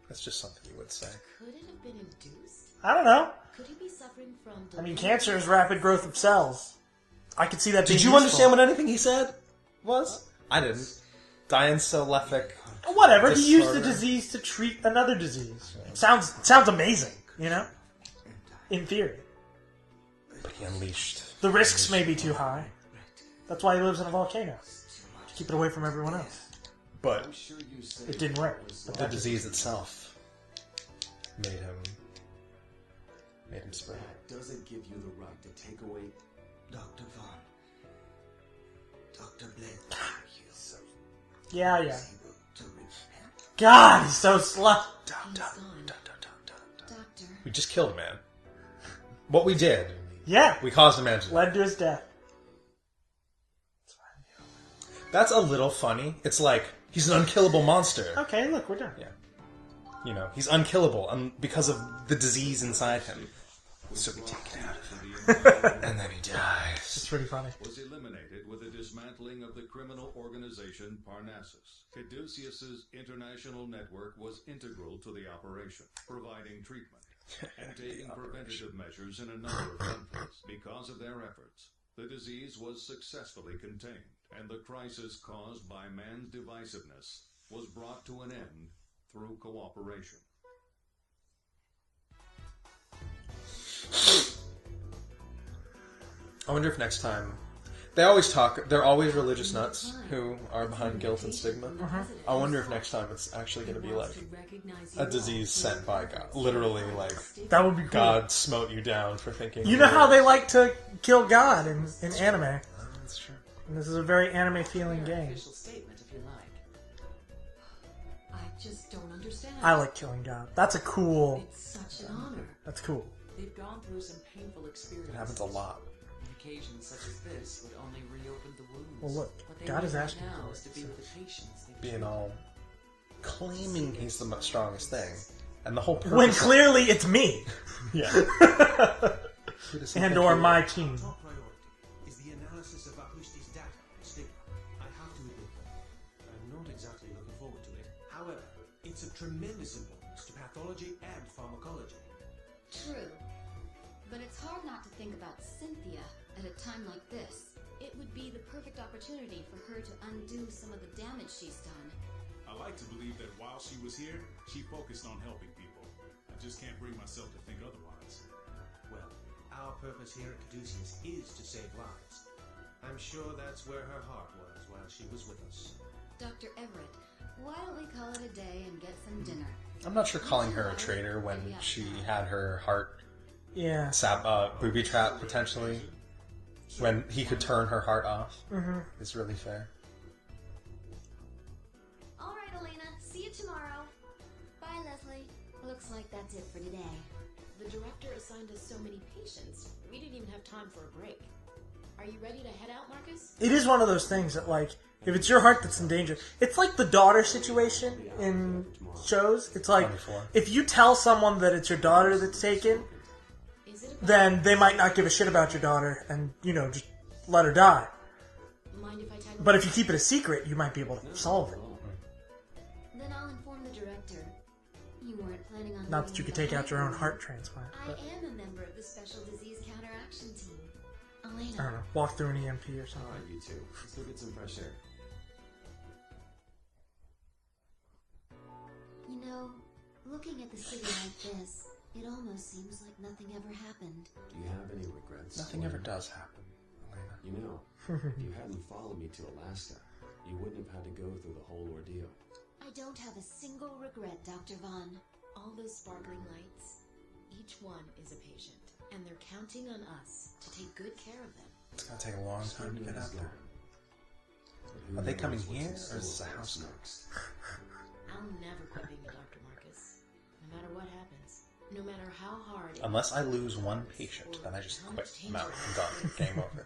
That's just something you would say. could it have been induced? I don't know. Could he be suffering from... I mean, cancer is rapid growth of cells. I could see that being Did you useful. understand what anything he said was? I didn't. Diencephaltic. Whatever, he used the disorder. disease to treat another disease. It sounds amazing, you know? In theory. But he unleashed. The risks may be too high. That's why he lives in a volcano. To keep it away from everyone else. But It didn't work. the disease itself made him spread. That doesn't give you the right to take away Dr. Vaughn. Dr. Blake. Yeah. To repent. God, he's so slow. Doctor. We just killed a man. What we did, Yeah. we caused a man to die. Led to his death. That's a little funny. It's like, he's an unkillable monster. Okay, look, we're done. Yeah. You know, he's unkillable because of the disease inside him. So we take it out of him. And then he dies. It's pretty funny. Was eliminated with the dismantling of the criminal organization Parnassus. Caduceus's international network was integral to the operation, providing treatment and taking preventative measures in a number of countries. Because of their efforts, the disease was successfully contained, and the crisis caused by man's divisiveness was brought to an end through cooperation. I wonder if next time... They're always religious nuts who are behind guilt and stigma. I wonder if next time it's actually going to be like a disease sent by God. Literally, like, that would be cool. God smote you down for thinking... You know how they like to kill God in anime. That's true. And this is a very anime-feeling game. Statement, if you like. I just don't understand. I like killing God. That's a cool... It's such an honor. That's cool. They've gone through some painful experiences. It happens a lot. Occasions such as this would only reopen the wounds. Well, look, what they God is need asking now for is to be with the patients. Being all... claiming he's the strongest thing. And the whole purpose... When clearly it's me. Yeah. And or my team. Top priority is the analysis of Atlus' data on stigma. I have to admit, though, I'm not exactly looking forward to it. However, it's of tremendous importance to pathology and pharmacology. True. But it's hard not to think about Cynthia at a time like this. It would be the perfect opportunity for her to undo some of the damage she's done. I like to believe that while she was here, she focused on helping people. I just can't bring myself to think otherwise. Well, our purpose here at Caduceus is to save lives. I'm sure that's where her heart was while she was with us. Dr. Everett, why don't we call it a day and get some dinner? I'm not sure calling her a traitor when she had her heart booby trap potentially, when he could turn her heart off, is really fair. All right, Elena. See you tomorrow. Bye, Leslie. Looks like that's it for today. The director assigned us so many patients, we didn't even have time for a break. Are you ready to head out, Marcus? It is one of those things that, like, if it's your heart that's in danger, it's like the daughter situation in shows. It's like, if you tell someone that it's your daughter that's taken, then they might not give a shit about your daughter and, you know, just let her die. Mind if I tag But if you keep it a secret, you might be able to solve it. Then I'll inform the director. You weren't planning on... Not that you could take out your own heart transplant. I But, am a member of the Special Disease Counteraction Team. Elena. I don't know, walk through an EMP or something. Alright, you two. Let's go get some fresh air. You know, looking at the city like this, it almost seems like nothing ever happened. Do you have any regrets? Nothing ever does happen, Elena. You know, if you hadn't followed me to Alaska, you wouldn't have had to go through the whole ordeal. I don't have a single regret, Dr. Vaughn. all those sparkling lights. Each one is a patient, and they're counting on us to take good care of them. It's gonna take a long time to get out there. Are they coming here, or is this a house next? I'll never quit being a doctor, Marcus. No matter what happens. No matter how hard... Unless I lose one patient, then I just quit. I'm out. I'm done. Game over.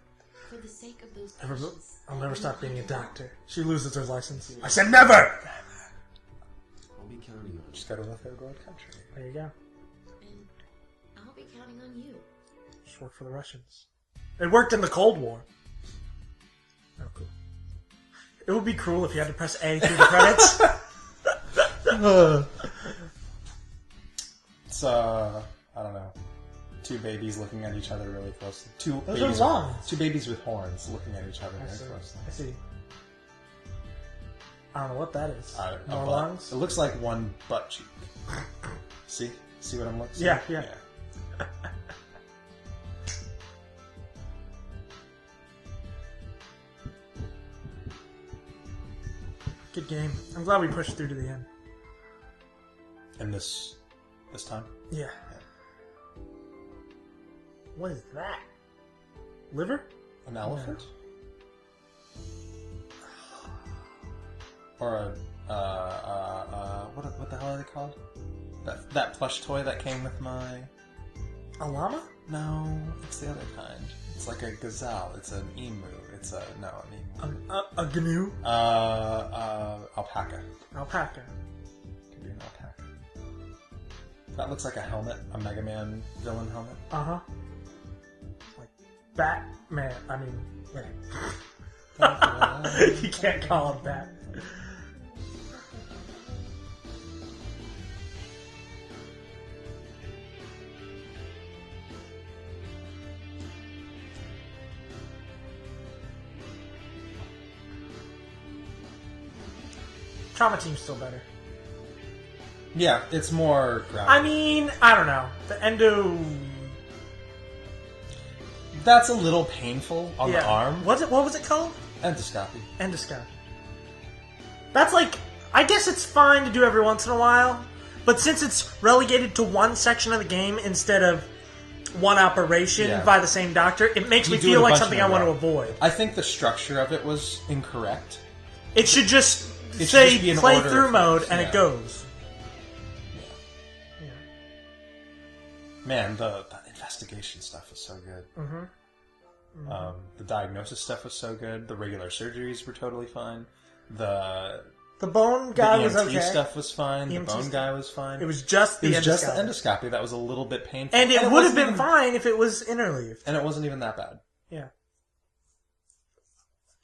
For the sake of those patients... I'll never stop being a doctor. She loses her license. I said never! I'll be counting on you. Just go to a third world country. There you go. And I'll be counting on you. Just work for the Russians. It worked in the Cold War. Oh, cool. It would be cruel if you had to press A through the credits. It's, I don't know. Two babies looking at each other really closely. Those are lungs. Two babies with horns looking at each other very closely. I see. I don't know what that is. More lungs? It looks like one butt cheek. See? See what I'm looking at? Yeah. Good game. I'm glad we pushed through to the end. And this time? Yeah. What is that? Liver? An elephant? Or what the hell are they called? That plush toy that came with my... A llama? No, it's the other kind. It's like a gazelle. It's an emu. it's no, I mean A gnu? Alpaca. Alpaca. Could be an alpaca. That looks like a helmet, a Mega Man villain helmet. Uh-huh. Like Batman. I mean, wait. You can't call him Bat. Trauma Team's still better. Yeah, it's more grounded. I mean, I don't know. The endo... That's a little painful on the arm. What was it called? Endoscopy. Endoscopy. That's like... I guess it's fine to do every once in a while, but since it's relegated to one section of the game instead of one operation by the same doctor, it makes me feel like something I want to avoid. I think the structure of it was incorrect. It should just say play through mode and it goes. Man, the investigation stuff was so good. The diagnosis stuff was so good. The regular surgeries were totally fine. The bone guy was okay. The EMT stuff was fine. The bone guy was fine. It was just the endoscopy that was a little bit painful. And it would have been fine if it was interleaved. And it wasn't even that bad. Yeah.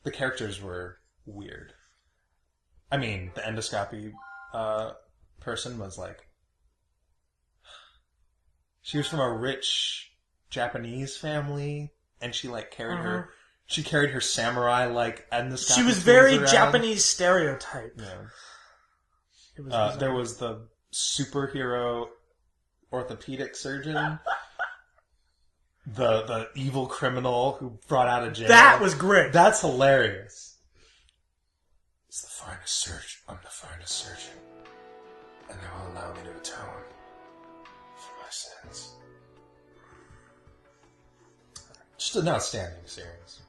The characters were weird. I mean, the endoscopy person was like... She was from a rich Japanese family, and she like carried her... She carried her samurai like endoscopy. She was very Japanese stereotype. Yeah. There was the superhero orthopedic surgeon. the evil criminal who brought out of jail. That was great. That's hilarious. It's the finest surgeon. I'm the finest surgeon. And they will allow me to atone for my sins. Just an outstanding series.